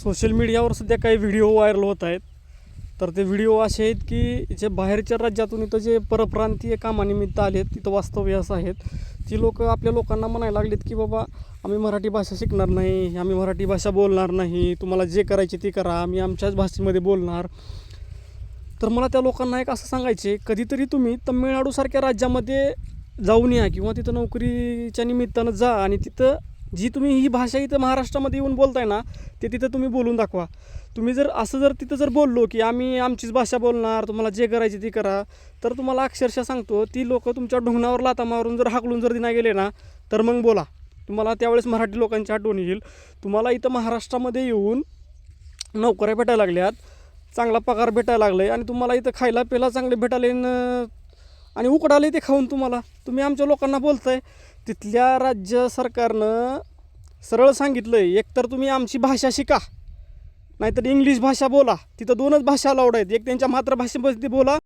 Social मीडियावर सध्या काही व्हिडिओ व्हायरल होत आहेत. तर ते व्हिडिओ असे आहेत की जे बाहेरच्या राज्यातून इथं जे परप्रांतीय कामानिमित्त आलेत, तिथं वास्तव्यास आहेत, ती लोक आपल्या लोकांना म्हणायला लागलेत की बाबा आम्ही मराठी भाषा शिकणार नाही, आम्ही मराठी भाषा बोलणार नाही, तुम्हाला जे करायचे ते करा, आम्ही आमच्याच भाषेमध्ये बोलणार. तर मला त्या लोकांना एक असं सांगायचे, कधीतरी तुम्ही तमिळनाडूसारख्या राज्यामध्ये जाऊन या किंवा तिथं नोकरीच्या निमित्तानं जा आणि तिथं जी तुम्ही ही भाषा इथं महाराष्ट्रामध्ये येऊन बोलताय ना, ते तिथं तुम्ही बोलून दाखवा. तुम्ही जर तिथं जर बोललो की आम्ही आमचीच भाषा बोलणार, तुम्हाला जे करायचे ते करा, तर तुम्हाला अक्षरशः सांगतो ती लोक तुमच्या ढोंगणावर लाथा मारून जर हाकलून जर नाही गेले ना, तर मग बोला. तुम्हाला त्यावेळेस मराठी लोकांची आठवण येईल. तुम्हाला इथं महाराष्ट्रामध्ये येऊन नोकऱ्या भेटायला लागल्यात, चांगला पगार भेटायला लागला आहे आणि तुम्हाला इथं खायला प्यायला चांगले भेटायला आणि उकडाले ते खाऊन तुम्ही आमच्या लोकांना बोलताय. तिथल्या राज्य सरकारनं सरळ सांगितलं आहे, एकतर तुम्ही आमची भाषा शिका, नाहीतर इंग्लिश भाषा बोला. तिथं 2च भाषा अलाउड आहेत, एक त्यांच्या मातृभाषेमध्ये बोला